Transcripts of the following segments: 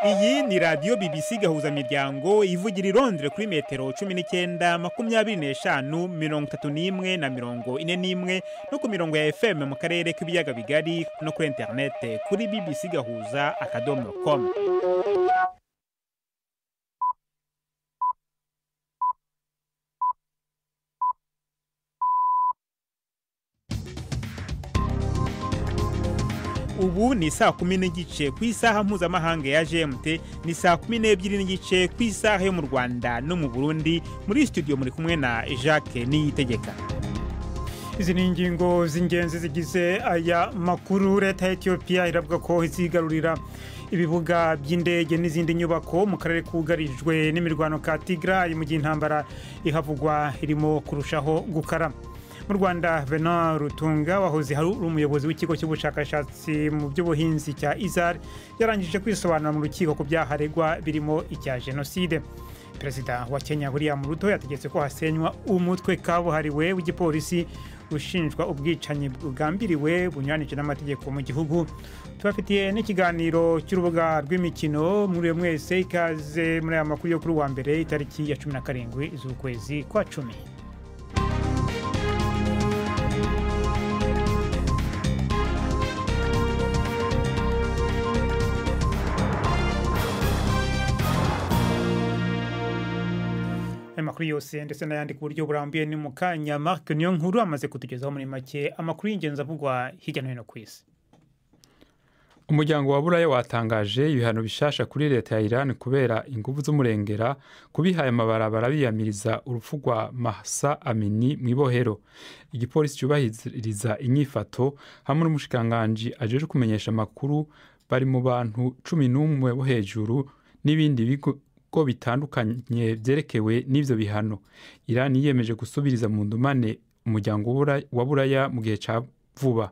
Iyi ni radio BBC gahuza miryango ivugira irondre kuri metero 19 25 31 na 41 no ku mirongo ya FM mu karere k'ibiyaga bigari no kuri internet kuri bbcgahuza.com. Ubu ni saa 10 n'igice ku isaha mpuzamahanga ya GMT, ni saa 12 n'igice ku isaha yo mu Rwanda no mu Burundi. Muri studio muri kumwe na Jacques Niyitegeka. Izi ni ingingo z'ingenzi zigize aya makuru. Leta ya Ethiopia iravuga ko izigarurira ibibuga by'indege n'izindi nyubako mu karere kugarijwe n'imirwano ka Tigray mu gihe intambara ihavugwa irimo kurushaho gukara. Mu Rwanda, Venant Rutunga wahoze hari umuyobozi w'ikigo cy'ubushakashatsi mu by'ubuhinzi cya ISAR yarangije kwisobanura mu rukiko ku byaharegwa birimo icya genocide. Perezida wa Kenya William Ruto yategetse ko hasenywa umutwe kabuhariwe w'igipolisi ushinjwa ubwicanyi bugambiriwe bunyuranije n'amategeko mu gihugu. Tubafitiye n'ikiganiro cy'urubuga rw'imikino. Muri mwese ikaze muri aya makuru yo kuri wa mbere itariki ya 17 z'ukwezi kwa 10. Amakuru yose ndetse n'ayandi ku buryo burambuye ni mu kanya. Mark Niyonkuru amaze kutugezaho muri make amakuru y'ingenzi avugwa hirya no hino ku isi. Umuryango wa Buraya watangaje ibihano bishasha kuri leta ya Iran kubera ingufu z'umurengera kubihaye amabarabara biyamiriza urupfu rwa Mahsa Amini mu ibohero. Igipolisi cyubahiriza inyifato hamwe n'umushikiranganji ajeje kumenyesha amakuru bari mu bantu 11 bo hejuru n'ibindi bigo bitandukanye byerekewe n'ivyo bihano. Iran yiyemeje gusubiriza mu ndumane umuryango wa Buraya mu gihe ca vuba.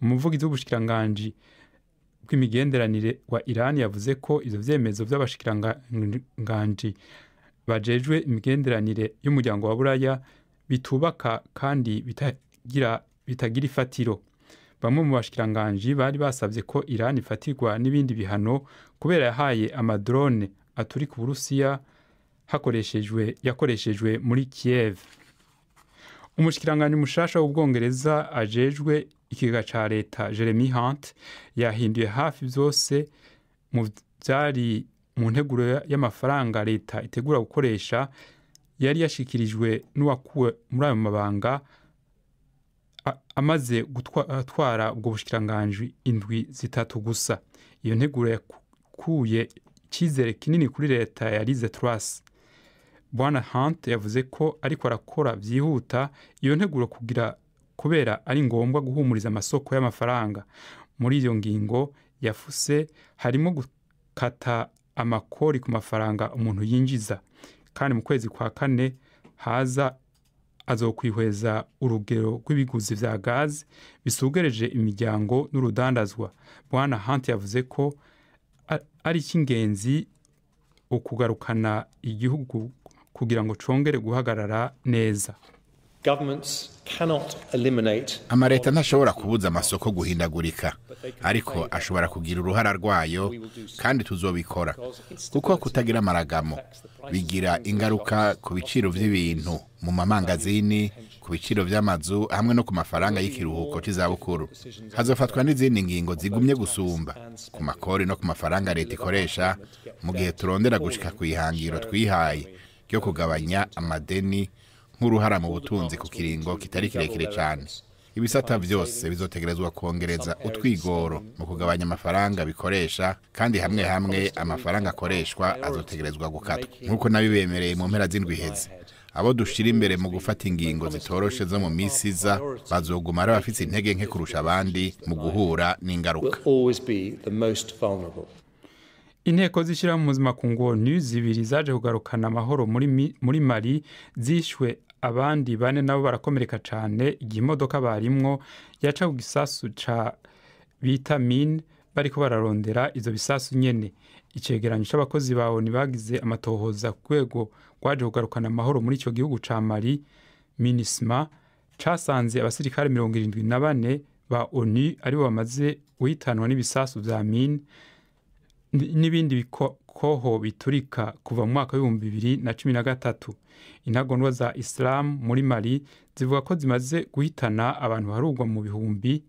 Umuvugizi w'ubushikiranganje bw'imigenderanire wa Iran yavuze ko ivyo vyemezo by'abashikiranganje bajejwe imigenderanire y'umuryango wa Buraya bitubaka kandi bitagira ifatiro. Bamwe mu bashikiranganje bari basavye ko Iran ifatirwa n'ibindi bihano kubera yahaye amadrone aturi ku Burusiya yakoreshejwe muri Kiev. Umushikiranganje mushasha w'Ubwongereza ajejwe ikiga ca leta Jeremy Hunt yahinduye hafi byose mu byari mu nteguro y'amafaranga leta itegura gukoresha yari yashikirijwe n'uwakuwe muri ayo mabanga amaze gutwara ubwo bushikiranganje indwi zitatu gusa. Iyo nteguro yakuye icyizere kinini kuri leta ya Liz Truss. Bwana Hunt yavuze ko ariko arakora byihuta iyo nteguro kubera ari ngombwa guhumuriza amasoko y'amafaranga. Muri iyo ngingo yafuse harimo gukata amakori ku mafaranga umuntu yinjiza, kandi mu kwezi kwa 4 haza azokwihweza urugero rw'ibiguzi vya gaz bisugereje imiryango n'urudandazwa. Bwana Hunt yavuze ko ari cy'ingenzi ukugarukana igihugu kugira ngo congere guhagarara neza. Amareta ntashobora kubuza amasoko guhindagurika, ariko ashobora kugira uruhara rwayo, kandi tuzobikora kuko kutagira amaragamo bigira ingaruka ku biciro by'ibintu mu mamangazini, ku biciro by'amazu hamwe no ku mafaranga y'ikiruhuko cy'izabukuru. Hazofatwa n'izindi ngingo zigumye gusumba ku makori no ku mafaranga leta ikoresha mu gihe turondera gushika ku ihangiro twihaye ryo kugabanya amadeni nk'uruhara mu butunzi ku kiringo kitari kirekire cyane. Ibisata byose bizotegerezwa kongereza utwigoro mu kugabanya amafaranga bikoresha, kandi hamwe amafaranga akoreshwa azotegerezwa gukatwa nk'uko nabibemereye mu mpera z'indwi iheze. Abo dushira imbere mu gufata ingingo zitoroshe zo mu misiza bazoguma ari abafite intege nke kurusha abandi mu guhura n'ingaruka. Inteko zishira mu buzima ku ngoni zibiri zaje kugarukana amahoro muri Mali zishwe, abandi bane nabo barakomereka cyane igihe imodoka barimwo yaca ku gisasu ca bita mine bariko bararondera izo bisasu nyene. Icegeranyo c'abakozi bawo nibagize amatohoza ku rwego rwaje kugarukana amahoro muri ico gihugu ca Mali, MINUSMA, casanze abasirikare 74 ba ONU aribo bamaze guhitanwa n'ibisasu vya mine n'ibindi bikoho biturika kuva mu mwaka w'ibihumbi 2013. Intagondwa za Islam muri Mali zivuga ko zimaze guhitana abantu baharugwa mu bihumbi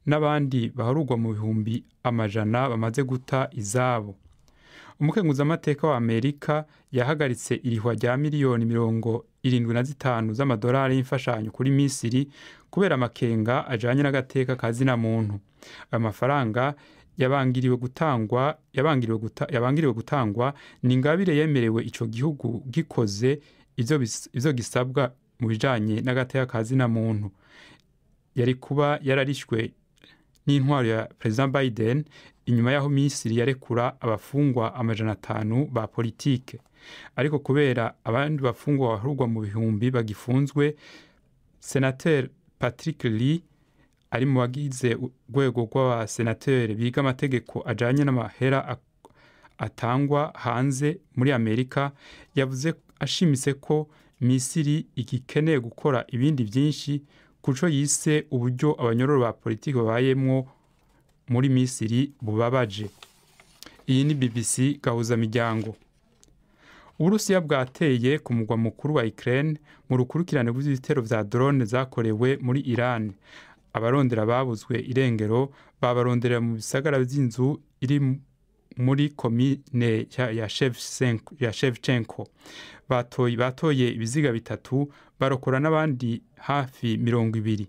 n'abandi baharugwa mu bihumbi amajana bamaze guta izabo. Umukenguzamateka wa Amerika yahagaritse irihwa rya miliyoni 75 z'amadolari y'imfashanyo kuri Misiri kubera amakenga ajanye n'agateka kazina muntu. Amafaranga yabangiriwe gutangwa ni ingabire yemerewe ico gihugu gikoze ivyo gisabwa mu bijanye n'agateka kazina muntu. Yari kuba yararishwe n'intwaro ya President Biden inyuma yaho Misiri yarekura abafungwa 500 ba politike, ariko kubera abandi bafungwa baharugwa mu bihumbi bagifunzwe, Senateur Patrick Lee ari mu bagize urwego rw'abasenateri biga amategeko ajanye n'amahera atangwa hanze muri Amerika, yavuze ashimise ko Misiri igikeneye gukora ibindi byinshi kuco yise uburyo abanyororo ba politiki babayemwo muri Misiri bubabaje. Iyi ni BBC gahuza miryango. Uburusiya bwateye ku mugwa mukuru wa Ukraine mu rukurikirane rw'ibitero vya drone zakorewe muri Iran. Abarondera babuzwe irengero babarondera mu bisagara by'inzu iri muri komine ya Shevchenko. Batoye ibiziga 3 barokora n'abandi hafi 20.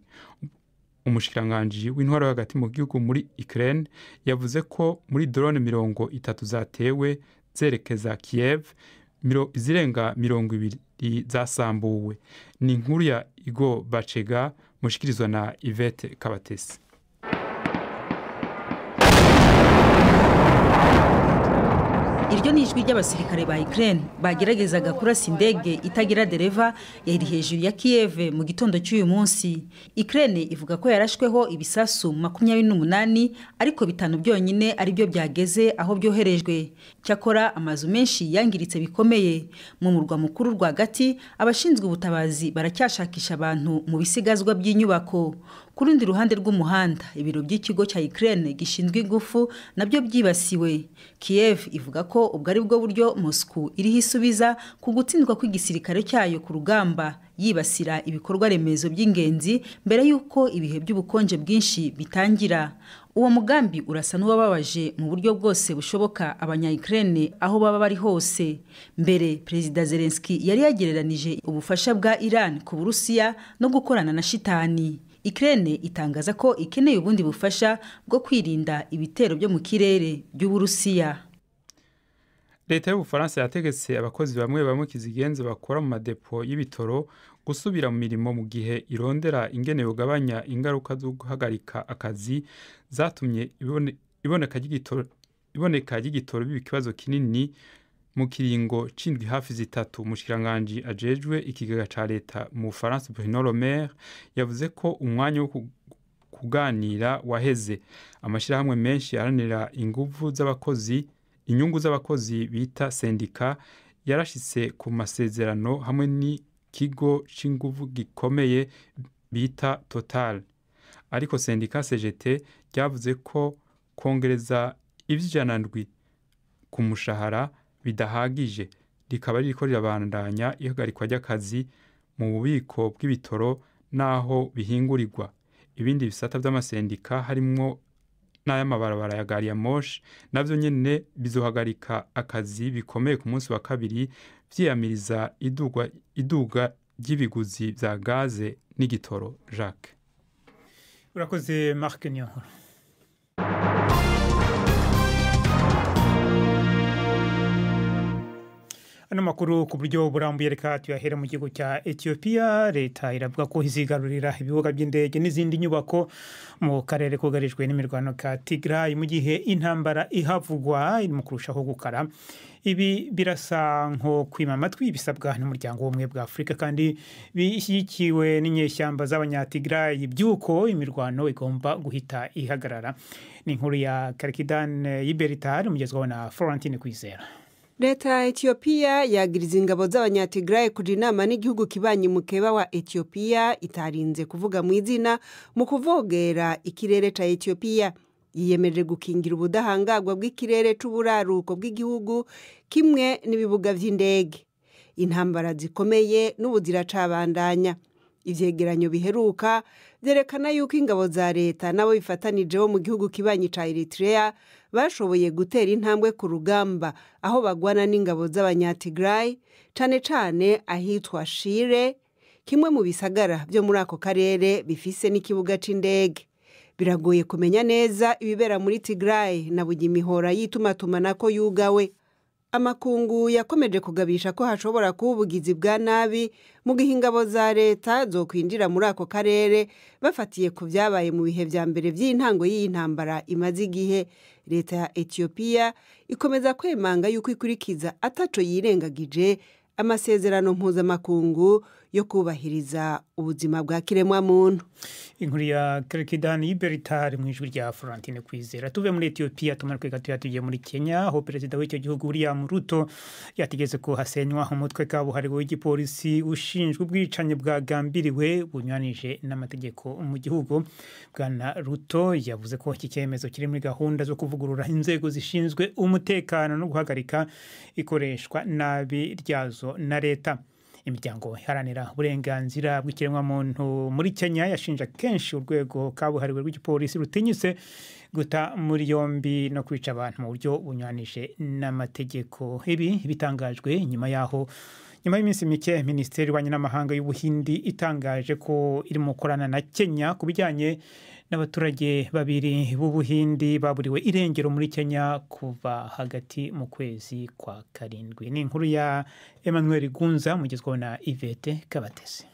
Umushikiranganji w'intwaro hagati mu gihugu muri Ukraine yavuze ko muri drone 30 zatewe zerekeza Kiev, zirenga 20 zasambuwe. Ni inkuru ya Igo Bachega mushikirizwa na Yvette Kabatesi. Iryo ni ijwi ry'abasirikare ba Ukraine bageragezaga kurasa indege itagira dereva yari hejuru ya Kiev mu gitondo cy'uyu munsi. Ukraine ivuga ko yarashweho ibisasu 28 ariko 5 byonyine ari byo byageze aho byoherejwe. Cyakora amazu menshi yangiritse bikomeye. Mu murwa mukuru rwagati abashinzwe ubutabazi baracyashakisha abantu mu bisigazwa by'inyubako. Ku rundi ruhande rw'umuhanda ibiro by'ikigo cya Ukraine gishinzwe ingufu nabyo byibasiwe. Kiev ivuga ko ubwo ari bwo buryo Moscow iriho isubiza ku gutsindwa kw'igisirikare cyayo ku rugamba, yibasira ibikorwa remezo by'ingenzi mbere y'uko ibihe by'ubukonje bwinshi bitangira. Uwo mugambi urasa n'uwababaje mu buryo bwose bushoboka abanya-Ukraine aho baba bari hose. Mbere Perezida Zelensky yari yagereranije ubufasha bwa Iran ku Burusiya no gukorana na shitani. Ukraine itangaza ko ikeneye ubundi bufasha bwo kwirinda ibitero byo mu kirere by'Uburusiya. Leta y'Ubufaransa yategetse abakozi bamwe kizigenze bakora mu madepo y'ibitoro gusubira mu mirimo mu gihe irondera ingene yogabanya ingaruka zo guhagarika akazi zatumye iboneka ry'igitoro biba ikibazo kinini mu kiringo c'indwi hafi zitatu. Umushikiranganji ajejwe ikigega ca leta mu Bufaransa Bruno Le Maire yavuze ko umwanya wo kuganira waheze. Amashirahamwe menshi aranira inyungu z'abakozi bita sendika yarashitse ku masezerano hamwe n'ikigo c'inguvu gikomeye bita Total, ariko sendika CGT ryavuze ko kongereza ivy'ijana ku mushahara bidahagije, rikaba ririko rirabandanya ihagarikwa ry'akazi mu bubiko bw'ibitoro naho bihingurirwa. Ibindi bisata by'amasendika harimwo n'ay'amabarabara ya gari ya moshi navyo nyene bizohagarika akazi bikomeye ku munsi wa kabiri vyiyamiriza iduga ry'ibiguzi vya gaze n'igitoro. Jacques urakoze Marc Nyonkuru. Ano makuru ku buryo burambuye reka tuyahera mu gihugu cya Ethiopia. Leta iravuga ko izigarurira ibibuga by'indege n'izindi nyubako mu karere kugarijwe n'imirwano ka Tigray mu gihe intambara ihavugwa iri mu kurushaho gukara. Ibi birasa nko kwima amatwi bisabwa n'umuryango w'ubumwe bwa Afurika kandi bishyigikiwe n'inyeshyamba z'abanya-Tigray by'uko imirwano igomba guhita ihagarara. Ni inkuru ya Karkidan Yiberitar umugezwaho na Florentine Kwizera. Leta ya Ethiopia yagiriza ingabo z'abanyatigraye kuja inama n'igihugu kibanyi mukeba wa Ethiopia itarinze kuvuga mu izina mu kuvogera ikirere ca Ethiopia. Yiyemeje gukingira ubudahangagwa bw'ikirere c'uburaruko bw'igihugu kimwe n'ibibuga vy'indege. Intambara zikomeye n'ubuzira cabandanya. Ivyegeranyo biheruka vyerekana yuko ingabo za leta nabo bifatanijeho mu gihugu kibanyi ca Eritrea bashoboye gutera intambwe ku rugamba aho bagwana n'ingabo z'abanyatigraye cane cane ahitwa Shire, kimwe mu bisagara byo muri ako karere bifise n'ikibuga c'indege. Biragoye kumenya neza ibibera muri Tigray na bugi imihora yitumatumanako yugawe. Amakungu yakomeje kugabisha ko hashobora kuba ubugizi bwa nabi mu gihe ingabo za leta zo kwinjira muri ako karere bafatiye ku byabaye mu bihe vya mbere vy'intango y'intambara imaze igihe. Leta ya Ethiopia ikomeza kwemanga yuko ikurikiza ataco yirengagije amasezerano mpuzamakungu yo kubahiriza ubuzima bwa kiremwa muntu. Inkuru ya Kirkidani Iberitari mu ijwi rya Florentine Kwizera. Tuve muri Ethiopia tumanuke gato tugiye muri Kenya aho perezida w'icyo gihugu William Ruto yategetse ko hasenywa umutwe kabuhariwe w'igipolisi ushinzwe ubwicanyi bwagambiriwe bunywanije n'amategeko mu gihugu. Bwana Ruto yavuze ko iki cyemezo kiri muri gahunda zo kuvugurura inzego zishinzwe umutekano no guhagarika ikoreshwa nabi ryazo na leta. Imiryango iharanira uburenganzira bw'ikiremwa muntu muri Kenya yashinja kenshi urwego kabuhariwe rw'igipolisi rutinyitse guta muri yombi no kwica abantu mu buryo bunywanije n'amategeko. Ibi bitangajwe nyuma y'iminsi mike Minisiteri y'Ububanyi n'Amahanga y'Ubuhindi itangaje ko iri mu korana na Kenya kubijyanye n'abaturage babiri b'Ubuhindi baburiwe irengero muri Kenya kuva hagati mu kwezi kwa karindwi. Ni inkuru ya Emmanuel Gunza mugezweho na Yvette Kabatesi.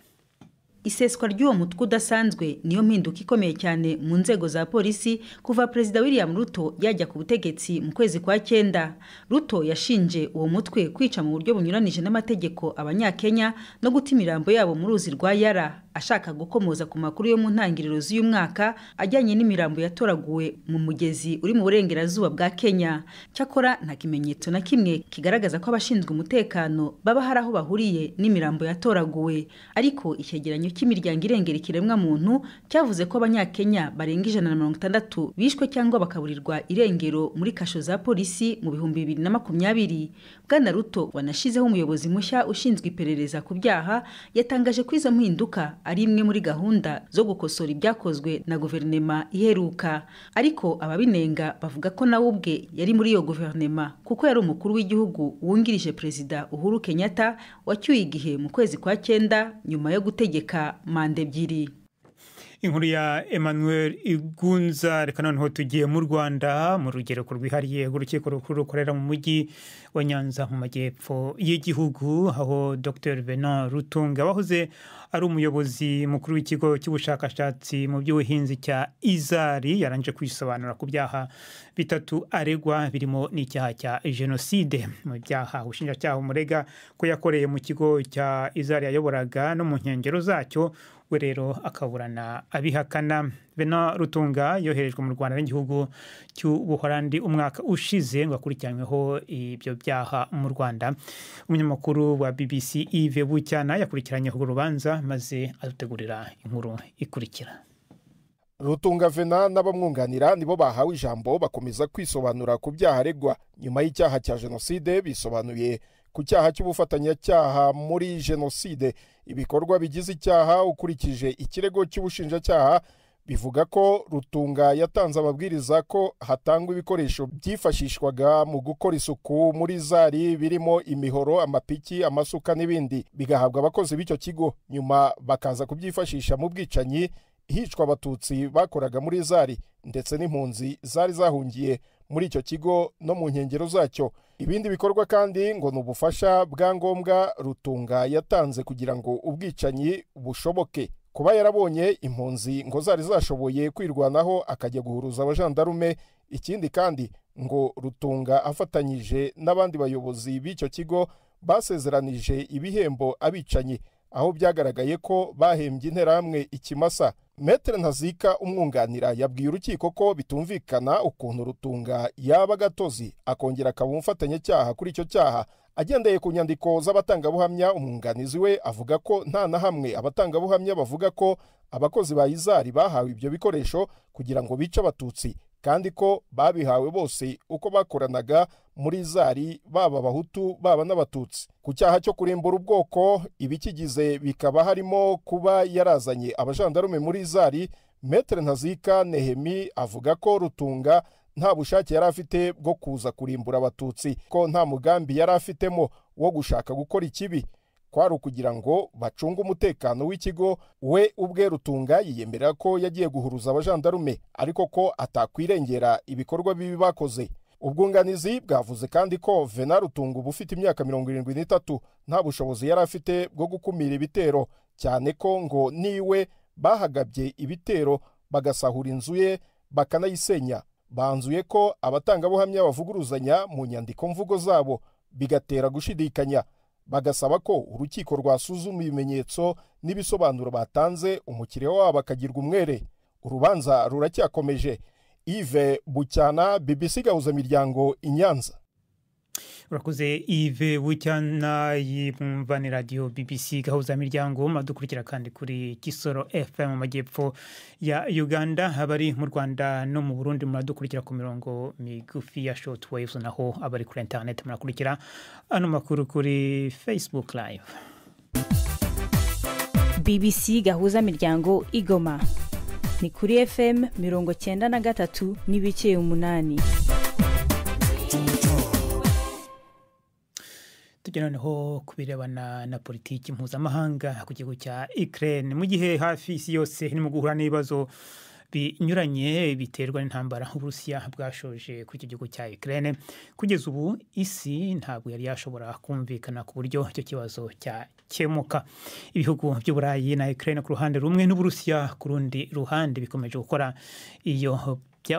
Iseswa ry'uwo mutwe udasanzwe niyo mpinduka ikomeye cyane mu nzego za polisi kuva Perezida William Ruto yajya ku butegetsi mu kwezi kwa 9. Ruto yashinje uwo mutwe kwica mu buryo bunyuranije n'amategeko abanyakenya no guta imirambo yabo mu ruzi rwa Yara, ashaka gukomoza ku makuru yo mu ntangiriro z'uyu mwaka ajyanye n'imirambo yatoraguwe mu mugezi uri mu burengerazuba bwa Kenya. Cyakora nta kimenyetso na kimwe kigaragaza ko abashinzwe umutekano baba hari aho bahuriye n'imirambo yatoraguwe, ariko icyegeranyo cy'imiryango irengera ikiremwa muntu cyavuze ko abanyakenya barenga 160 bishwe cyangwa bakaburirwa irengero muri kasho za polisi mu 2020. Bwana Ruto wanashizeho umuyobozi mushya ushinzwe iperereza ku byaha yatangaje ko izo mpinduka ari imwe muri gahunda zo gukosora ibyakozwe na guverinema iheruka, ariko ababinenga bavuga ko nawe ubwe yari muri iyo guverinema kuko yari umukuru w'igihugu wungirije Perezida Uhuru Kenyatta wacyuye igihe mu kwezi kwa 9 nyuma yo gutegeka manda 2. Inkuru ya Emmanuel Igunza. Reka noneho tugiye mu Rwanda mu rugereko rwihariye urukiko rukuru rukorera mu mujyi wa Nyanza mu majyepfo y'igihugu, aho Dr Venant Rutunga wahoze ari umuyobozi mukuru w'ikigo cy'ubushakashatsi mu by'ubuhinzi cya Izari yaranje kwisobanura ku byaha bitatu aregwa birimo n'icyaha cya genocide. Mu byaha ubushinjacyaha umurega ko yakoreye mu kigo cya Izari yayoboraga no mu nkengero zacyo, we rero akaburana abihakana. Venant Rutunga yoherejwe mu Rwanda n'igihugu cy'Ubuholandi umwaka ushize ngo akurikiranyweho ibyo byaha mu Rwanda. Umunyamakuru wa BBC Yves Bucyana yakurikiranye urwo rubanza maze adutegurira inkuru ikurikira. Rutunga Venant n'abamwunganira nibo bahawe ijambo bakomeza kwisobanura ku byaha aregwa. Nyuma y'icyaha cya genocide bisobanuye ku cyaha cy'ubufatanyacyaha muri genocide. Ibikorwa bigize icyaha ukurikije ikirego cy'ubushinjacyaha bivuga ko Rutunga yatanze amabwiriza ko hatangwa ibikoresho byifashishwaga mu gukora isuku muri Zari birimo imihoro, amapiki, amasuka n'ibindi, bigahabwa abakozi b'icyo kigo, nyuma bakaza kubyifashisha mu bwicanyi hicwa abatutsi bakoraga muri Zari ndetse n'impunzi zari zahungiye muri icyo kigo no mu nkengero zacyo. Ibindi bikorwa kandi ngo n'ubufasha bwa ngombwa Rutunga yatanze kugira ngo ubwicanyi bushoboke. Kuba yarabonye impunzi ngo zari zashoboye kwirwanaho akajya guhuruza abajandarume. Ikindi kandi ngo Rutunga afatanyije n'abandi bayobozi b'icyo kigo basezeranije ibihembo abicanyi. aho byagaragaye ko bahembye interahamwe ikimasa. Metre Ntazika umwunganira yabwiye urukiko ko bitumvikana ukuntu Rutunga yaba gatozi akongera akaba umufatanyacyaha kuri icyo cyaha. Agendeye ku nyandiko z'abatangabuhamya, umwunganizi we avuga ko nta na hamwe abatangabuhamya bavuga ko abakozi ba Izari bahawe ibyo bikoresho kugira ngo bice abatutsi, kandi ko babihawe bose uko bakoranaga muri Izari, baba abahutu baba n'abatutsi. Ku cyaha cyo kurimbura ubwoko, ibikigize bikaba harimo kuba yarazanye abajandarume muri Izari, Metre Ntazika Nehemi avuga ko Rutunga nta bushake yari afite bwo kuza kurimbura abatutsi, ko nta mugambi yari afitemo wo gushaka gukora ikibi, kwari ukugira ngo bacunge umutekano w'ikigo. We ubwe Rutunga yiyemerera ko yagiye guhuruza abajandarume, ariko ko atakwirengera ibikorwa bibi bakoze. Ubwunganizi bwavuze kandi ko Venant Rutunga ubu ufite imyaka 73 nta bushobozi yari afite bwo gukumira ibitero, cyane ko ngo niwe bahagabye ibitero bagasahura inzu ye bakanayisenya. Banzuye ko abatangabuhamya bavuguruzanya mu nyandiko mvugo zabo, bigatera gushidikanya. Bagasaba ko urukiko rwasuzuma ibimenyetso n'ibisobanuro batanze, umukiriya wabo akagirwa umwere. Urubanza ruracyakomeje. Yves Bucyana, BBC Gahuzamiryango, i Nyanza. Urakoze Yves Bucyana, yumva ni radio BBC Gahuzamiryango. Madukurikira kandi kuri Kisoro FM mu majyepfo ya Uganda. Abari mu Rwanda no mu Burundi muradukurikira ku mirongo migufi ya shortwaves, naho abari kuri internet murakurikira ano makuru kuri Facebook Live. BBC Gahuzamiryango Igoma ni kuri FM 93 n'ibice 8. Tugeneho kubirebana na politiki mpuzamahanga ku gihugu cya Ukraine, mu gihe hafi isi yose irimo guhura n'ibibazo binyuranye biterwa n'intambara Uburusiya bwashoje kuri icyo gihugu cya Ukraine. Kugeza ubu isi ntabwo yari yashobora kumvikana ku buryo icyo kibazo cyakemuka. Ibihugu by'Uburayi na Ukraine ku ruhande rumwe n'Uburusiya ku rundi ruhande bikomeje gukora iyo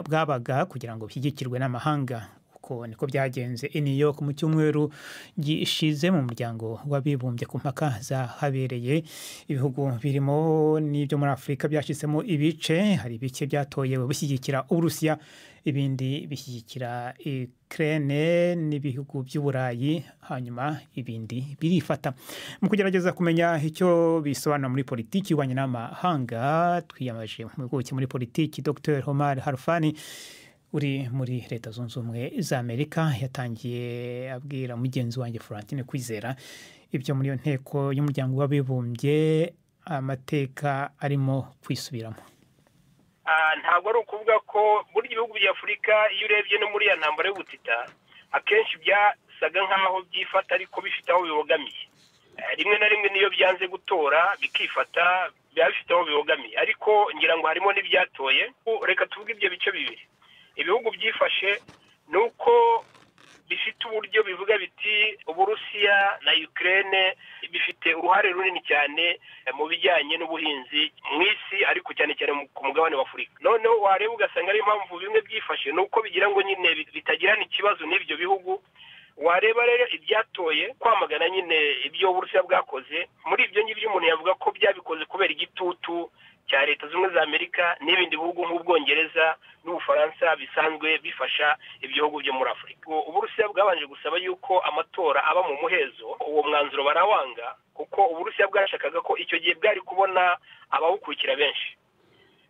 bwabaga kugira ngo bishyigikirwe n'amahanga. Niko byagenze i New York mu cyumweru gishize mu muryango w'abibumbye ku mpaka zahabereye. Ibihugu birimo n'ibyo muri Afurika byashyizemo ibice, hari ibice byatoye bishyigikira Uburusiya, ibindi bishyigikira Ukraine n'ibihugu by'Uburayi, hanyuma ibindi birifata. Mu kugerageza kumenya icyo bisobanura muri politiki y'ububanyi n'amahanga, twiyamaje mu bihugu muri politiki Dr Omar Harfani uri muri Leta Zunze Ubumwe za Amerika. Yatangiye abwira mugenzi wanjye Florentine Kwizera ibyo muri iyo nteko y'umuryango w'abibumbye amateka arimo kwisubiramo. Ntabwo ari ukuvuga ko muri ibihugu bya Afurika iyo urebye no muri ya ntambara y'ubutita akenshi byasaga nk'aho byifata ariko bifite aho bibogamiye. Rimwe na rimwe niyo byanze gutora bikifata bifite aho bibogamiye, ariko ngira ngo harimo n'ibyatoye. Reka tuvuge ibyo bice bibiri. Ibihugu byifashe nuko bifite uburyo bivuga biti Uburusiya na Ukraine bifite uruhare runini cyane mu bijyanye n'ubuhinzi mu isi, ariko cyane cyane ku mugabane wa Afurika. Noneho wareba ugasanga ari impamvu bimwe byifashe nuko bigira ngo nyine bitagirana ikibazo n'ibyo bihugu. Wareba rero ibyatoye kwamagana nyine ibyo Uburusiya bwakoze, muri ibyo ngibyo umuntu yavuga ko byabikoze kubera igitutu cya Leta Zunze Ubumwe za Amerika n'ibindi bihugu nk'Ubwongereza n'Ubufaransa bisanzwe bifasha ibihugu byo muri Afurika. Uburusiya bwabanje gusaba yuko amatora aba mu muhezo, uwo mwanzuro barawanga kuko Uburusiya bwashakaga ko icyo gihe bwari kubona abawukurikira benshi.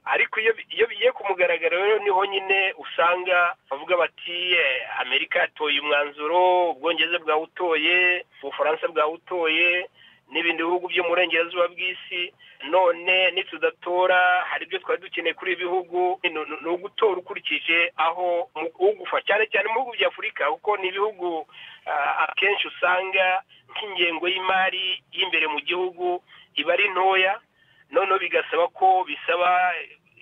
Ariko iyo bigiye ku mugaragaro rero niho nyine usanga bavuga bati Amerika yatoye umwanzuro, Ubwongereza bwawutoye, Ubufaransa bwawutoye n'ibindi bihugu byo mu burengerazuba bw'isi. None nitudatora hari ibyo twari dukeneye kuri ibihugu, ni ugutora ukurikije aho ugufa, cyane cyane mu bihugu bya Afurika kuko ni ibihugu akenshi usanga nk'ingengo y'imari y'imbere mu gihugu iba ari ntoya, noneho bigasaba ko bisaba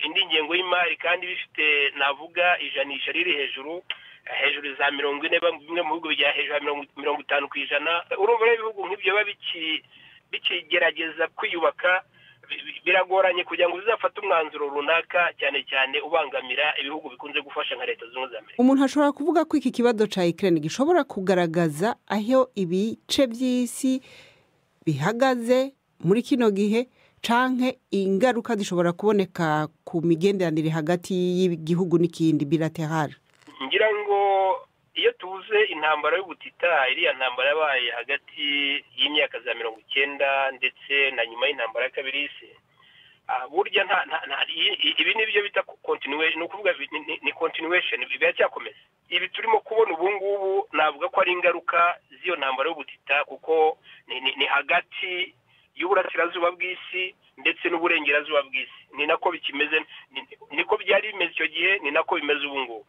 indi ngengo y'imari kandi bifite navuga ijanisha riri hejuru za 40, bimwe mu bihugu bijya hejuru ya 50%. Urumva ibihugu nk'ibyo biba bikigerageza kwiyubaka, biragoranye kugira ngo bizafate umwanzuro runaka cyane cyane ubangamira ibihugu bikunze gufasha nka Leta Zunze Ubumwe za Amerika. Umuntu ashobora kuvuga ko iki kibazo ca Ukraine gishobora kugaragaza aho ibice by'isi bihagaze muri kino gihe canke ingaruka zishobora kuboneka ku migenderanire hagati y'igihugu n'ikindi bilateral? ngira ngo iyo tuvuze intambara y'ubutita iriya ntambara yabaye hagati y'imyaka za 90 ndetse na nyuma y'intambara ya kabiri y'isi, burya ibi ni byo bita continuation, ukuvuga ni continuation, biracyakomeza. Ibi turimo kubona ubu ngubu navuga ko ari ingaruka z'iyo ntambara y'ubutita, kuko ni hagati y'uburasirazuba bw'isi ndetse n'uburengerazuba bw'isi. Ni nako bikimeze, niko byari bimeze icyo gihe, ni nako bimeze ubu ngubu.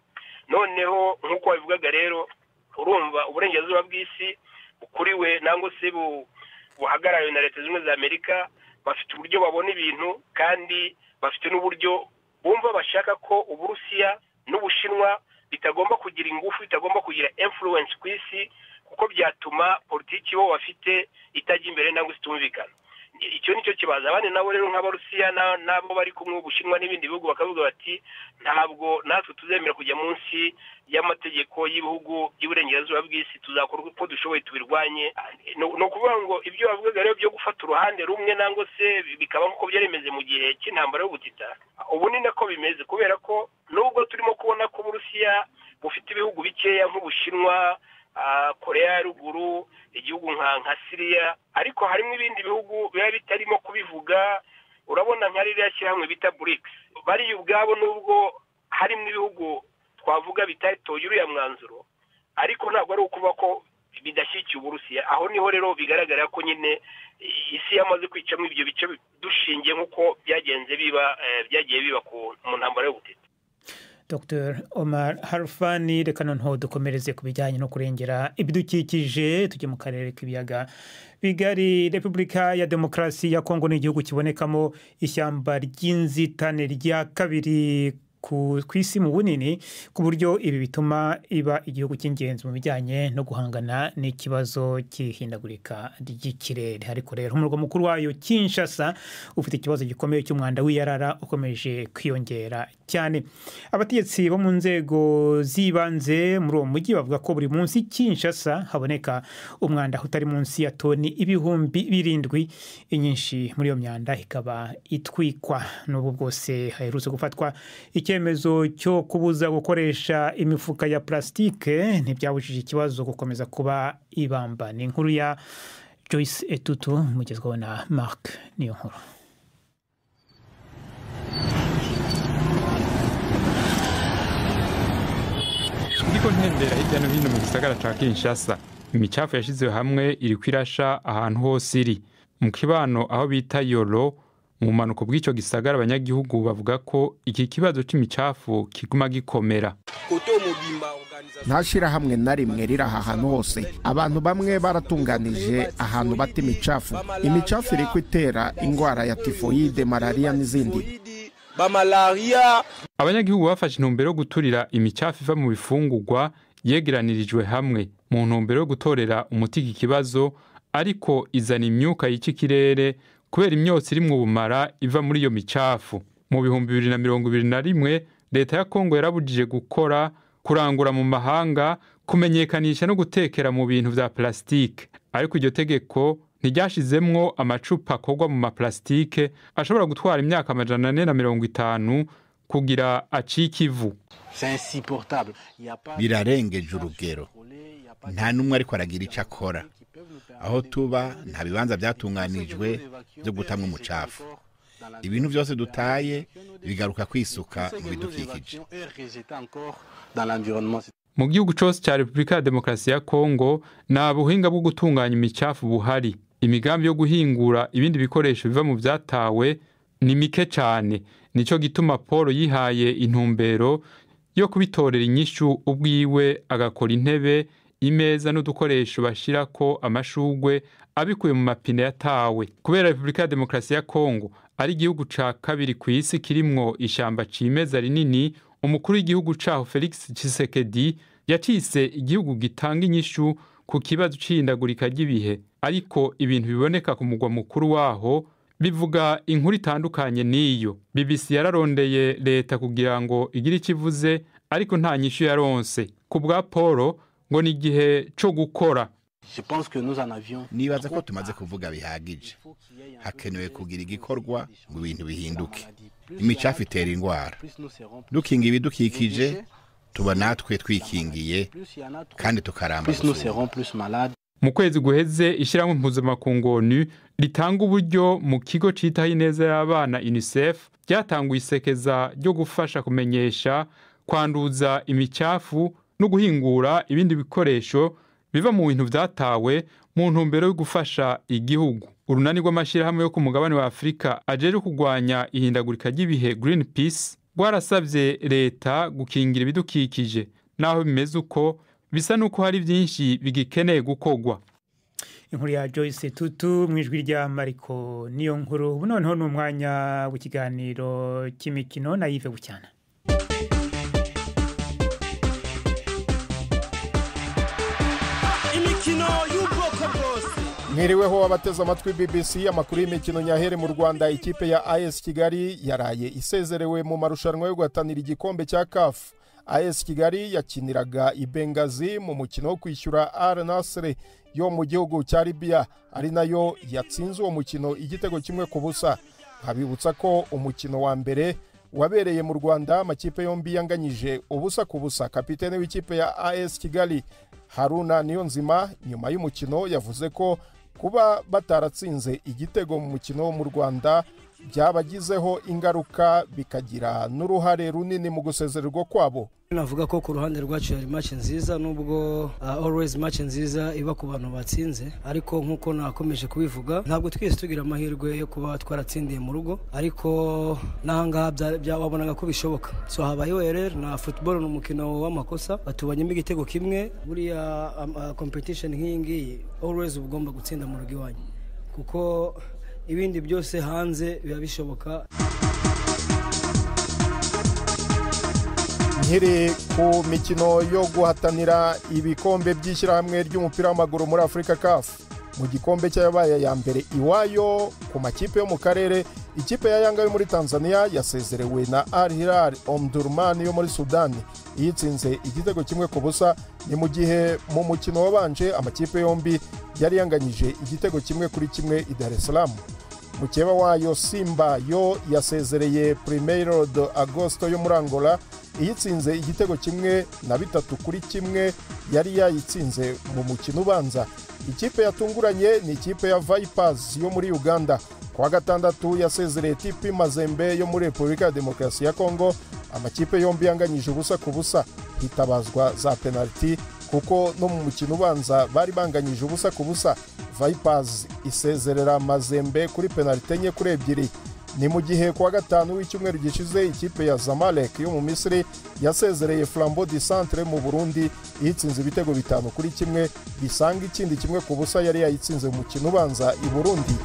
Noneho nk'uko babivugaga rero, urumva uburengerazuba bw'isi bukuriwe nangwa se buhagarariwe na Leta Zunze za Amerika, bafite uburyo babona ibintu kandi bafite n'uburyo bumva bashaka ko Uburusiya n'Ubushinwa bitagomba kugira ingufu, bitagomba kugira influence ku isi, kuko byatuma politiki bo bafite itajya imbere nangwa situmvikana. Icyo nicyo kibaza. Abandi nabo rero nk'Abarusiya nabo bari kumwe Ubushinwa n'ibindi bihugu bakavuga bati ntabwo natwe tuzemera kujya munsi y'amategeko y'ibihugu by'uburengerazuba bw'isi, tuzakora uko dushoboye tubirwanye. No kuvuga ngo ibyo bavugaga rero byo gufata uruhande rumwe nangwa se bikaba nk'uko byari bimeze mu gihe cy'intambara y'ubutita, ubu ni nako bimeze, kubera ko nubwo turimo kubona ko Uburusiya bufite ibihugu bikeya nk'Ubushinwa, Korea ya ruguru, igihugu nka Syria, ariko harimo ibindi bihugu biba bitarimo kubivuga. Urabona nka ririya shyirahamwe bita BRICS, bari ubwabo nubwo harimo ibihugu twavuga bitatoye uriya mwanzuro, ariko ntabwo ari ukuvuga ko bidashyigikiye Uburusiya. Aho niho rero bigaragara ko nyine isi yamaze kwicamo ibyo bice dushingiye nk'uko byagiye biba mu ntambara y'ubutita. Dr. Omar Harfani, reka noneho dukomereze ku bijyanye no kurengera ibidukikije. Tujye mu karere k'ibiyaga bigari. Repubulika ya Demokarasi ya Kongo ni igihugu kibonekamo ishyamba ry'inzitane rya kabiri ku isi mu bunini, ku buryo ibi bituma iba igihugu cy'ingenzi mu bijyanye no guhangana n'ikibazo cy'ihindagurika ry'ikirere. Ariko rero umurwa mukuru wayo Kinshasa ufite ikibazo gikomeye cy'umwanda w'iyarara ukomeje kwiyongera cyane. Abategetsi bo mu nzego z'ibanze muri uwo mujyi bavuga ko buri munsi Kinshasa haboneka umwanda utari munsi ya toni 7,000. Inyinshi muri iyo myanda ikaba itwikwa. N'ubu bwose haherutse gufatwa icyemezo cyo kubuza gukoresha imifuka ya plastike, ntibyabujije ikibazo gukomeza kuba ibamba. Ni inkuru ya Joyce Etutu mugezweho na Mark Niyonkuru. Ndiko ntembera hirya no hino mu gisagara ca Kinshasa, imicafu yashizewe hamwe iri kwirasha ahantu hose iri. Mu kibano aho bita Yolo, mu manuko bw'icyo gisagara, abanyagihugu bavuga ko iki kibazo c'imicafu kiguma gikomera. Nta shirahamwe na rimwe riri aha hantu hose. Abantu bamwe baratunganije ahantu bata imicafu. Imicafu iri kwitera ingwara ya tifoide, malaria n'izindi. Abanyagihugu bafashe intumbero yo guturira imicafu iva mu bifungurwa yegeranirijwe hamwe mu ntumbero yo gutorera umuti iki kibazo, ariko izana imyuka y'iki kirere kubera imyotsi iri mu bumara iva muri iyo micafu. Mu 2021 leta ya Kongo yarabujije gukora, kurangura mu mahanga, kumenyekanisha no gutekera mu bintu vya plastike. Ariko iryo tegeko ntiryashizemwo amacupa akorwa mu maplastike ashobora gutwara imyaka 450 kugira acike ivu. Birarengeje urugero. Nta numwe ariko aragira ico akora. Aho tuba nta bibanza byatunganijwe byo gutamwa umucafu. Ibintu byose dutaye bigaruka kwisuka mu bidukikije. Mu gihugu cyose cya Repubulika ya Demokarasi ya Kongo nta buhinga bwo gutunganya imicafu buhari. Imigambi yo guhingura ibindi bikoresho biva mu byatawe ni mike cyane. Nico gituma Paul yihaye intumbero yo kubitorera inyishu ubwiwe, agakora intebe, imeza n'udukoresho bashirako amashugwe abikuye mu mapine yatawe. Kubera Repubulika ya Demokarasi ya Kongo ari igihugu ca kabiri ku isi kirimwo ishamba cimeza rinini, umukuru w'igihugu caho Felix Tshisekedi yacise igihugu gitanga inyishu ku kibazo c'ihindagurika ry'ibihe. Ariko ibintu biboneka ku mugwa mukuru waho bivuga inkuru itandukanye n'iyo. BBC yararondeye leta kugira ngo igire ikivuze, ariko nta nyishu yaronse. Ku bwa Paul ngo ni igihe cyo gukora. nibaza ko tumaze kuvuga bihagije. Hakenewe kugira igikorwa ngo ibintu bihinduke. Imicafu itera indwara. Dukinga ibidukikije tuba natwe twikingiye kandi tukaramba. Mu kwezi guheze ishyirahamwe mpuzamakungu ONU ritanga uburyo mu kigo citaho ineza y'abana UNICEF ryatanguye isekeza ryo gufasha kumenyesha, kwanduza imicafu no guhingura ibindi bikoresho biva mu bintu vyatawe mu ntumbero yo gufasha igihugu. Urunani rw'amashirahamwe yo ku mugabane wa Afrika ajeje kugwanya ihindagurika ry'ibihe Greenpeace rwarasavye leta gukingira ibidukikije, naho bimeze uko bisa nuko hari byinshi bigikeneye gukogwa. Inkuru ya Joyce Tutu mwijwi rya Mariko niyo nkuru. Ubu noneho ni umwanya w'ikiganiro cy'imikino na Yves Bucyana. Imikino y'ubwoko bwose. Mwiriweho abateze amatwi BBC, amakuru y'imikino nyahere mu Rwanda. Ikipe ya AS Kigali yaraye isezerewe mu marushanwa yo guhatanira igikombe cya CAF. AS Kigali yakiniraga i Benghazi mu mukino wo kwishyura Al Nassr yo mu gihugu cya Libya, ari nayo yatsinze uwo mukino igitego 1-0. Nkabibutsa ko umukino wa mbere wabereye mu Rwanda, amakipe yombi yanganyije 0-0. Kapitene w'ikipe ya AS Kigali Haruna Niyonzima nyuma y'umukino yavuze ko kuba bataratsinze igitego mu mukino mu Rwanda byabagizeho ingaruka bikagira n'uruhare runini mu gusezererwa kwabo. Navuga ko ku ruhande rwacu yari match nziza, nubwo always match nziza iba ku bantu batsinze, ariko nkuko nakomeje kubivuga ntabwo twese tugira amahirwe yo kuba twaratsindiye mu rugo, ariko nanga wabonaga ko bishoboka. So habayeho error na football n'umukino w'amakosa, batubanyemo igitego kimwe. Buriya competition nk'ingi always ugomba gutsinda mu rugo iwanyu, kuko ibindi byose hanze biba bishoboka. Nkiri ku mikino yo guhatanira ibikombe by'ishyirahamwe ry'umupira w'amaguru muri Afrika CAF, mu gikombe cyabaye ya mbere iwayo ku makipe yo mu karere, ikipe ya Yanga yo muri Tanzania yasezerewe na Al Hilal Omdurman yo muri Sudan yitsinze igitego 1-0. ni mu gihe mu mukino wabanje amakipe yombi yari yanganyije igitego 1-1 i Dar es Salaam. Mukeba wayo Simba yo yasezereye Primeiro de Agosto yo muri Angola yitsinze igitego 1-3 yari yayitsinze mu mukino ubanza. Ikipe yatunguranye ni ikipe ya Vipers yo muri Uganda. Kwa gatandatu yasezereye TP Mazembe yo muri Repubulika ya Demokarasi ya Kongo. Amakipe yombi yanganyije 0-0, hitabazwa za penalty kuko no mu mukino ubanza bari banganyije 0-0. Vipers isezerera Mazembe kuri penalty 4-2. Ni mu gihe kwa gatanu w'icyumweru gishize ikipe ya Zamalek yo mu Misiri yasezereye Flambeau du Centre mu Burundi yitsinze ibitego 5-1 bisanga ikindi 1-0 yari yayitsinze mu mukino ubanza i Burundi.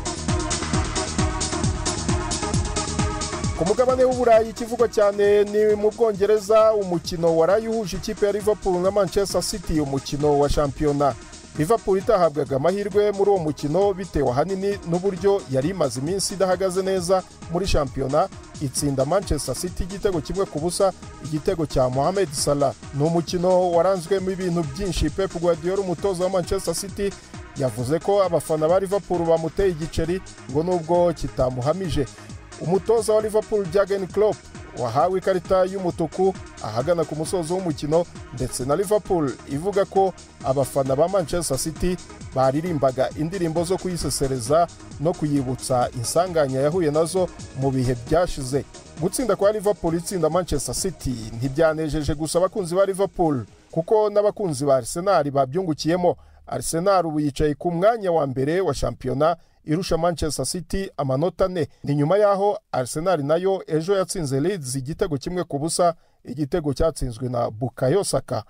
Ku mugabane w'Uburayi ikivugo cyane ni mu Bwongereza, umukino warayuhuje ikipe ya Liverpool na Manchester City, umukino wa shampiyona. Liverpool itahabwaga amahirwe muri uwo mukino bitewe ahanini n'uburyo yari imaze iminsi idahagaze neza muri shampiyona, itsinda Manchester City igitego 1-0, igitego cya Mohamed Salah. Ni umukino waranzwemo ibintu byinshi. Pep Guardiola umutoza wa Manchester City yavuze ko abafana ba Liverpool bamuteye igiceri ngo nubwo kitamuhamije. Umutoza wa Liverpool Jurgen Klopp wahawe ikarita y'umutuku ahagana ku musozo w'umukino, ndetse na Liverpool ivuga ko abafana ba Manchester City baririmbaga indirimbo zo kuyisesereza no kuyibutsa insanganya yahuye nazo mu bihe byashize. Gutsinda kwa Liverpool itsinda Manchester City ntibyanejeje gusa abakunzi ba Liverpool kuko n'abakunzi ba Arsenal babyungukiyemo. Arsenal ubu yicaye ku mwanya wa mbere wa shampiyona irusha Manchester City amanota 4. Ni nyuma yaho Arsenal nayo ejo yatsinze Leeds igitego 1-0, igitego cyatsinzwe na Bukayo Saka.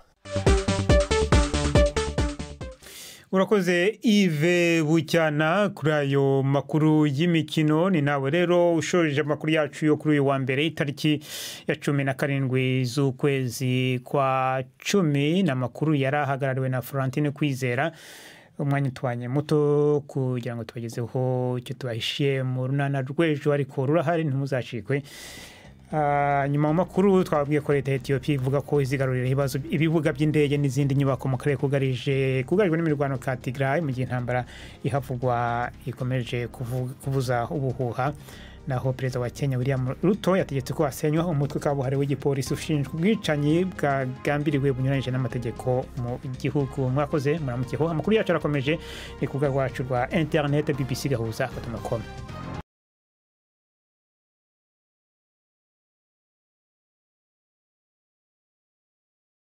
Urakoze Yves Bucyana kuri ayo makuru y'imikino. Ni nawe rero ushoje amakuru yacu yo kuri uyu wa mbere itariki ya 17 z'ukwezi kwa 10, na makuru yarahagarariwe na Florentine Kwizera. Umwanya twanye muto kugira ngo tubagezeho icyo tubahishiye mu runana rw'ejo, ariko rurahari ntimuzacikwe. nyuma mu makuru twabwiye ko leta ya Ethiopia ivuga ko izigarurira ibibuga by'indege n'izindi nyubako mu karere kugarijwe n'imirwano ka Tigray mu gihe intambara ihavugwa ikomeje kubuza ubuhuha. Naho perezida wa Kenya William Ruto yategetse ko hasenywa umutwe kabuhariwe w'igipolisi ushinzwe ubwicanyi bwagambiriwe bunyuranyije n'amategeko mu gihugu. Mwakoze muramukeho. Amakuru yacu arakomeje ni ku rubuga rwacu rwa internet bbc.gahuza.com.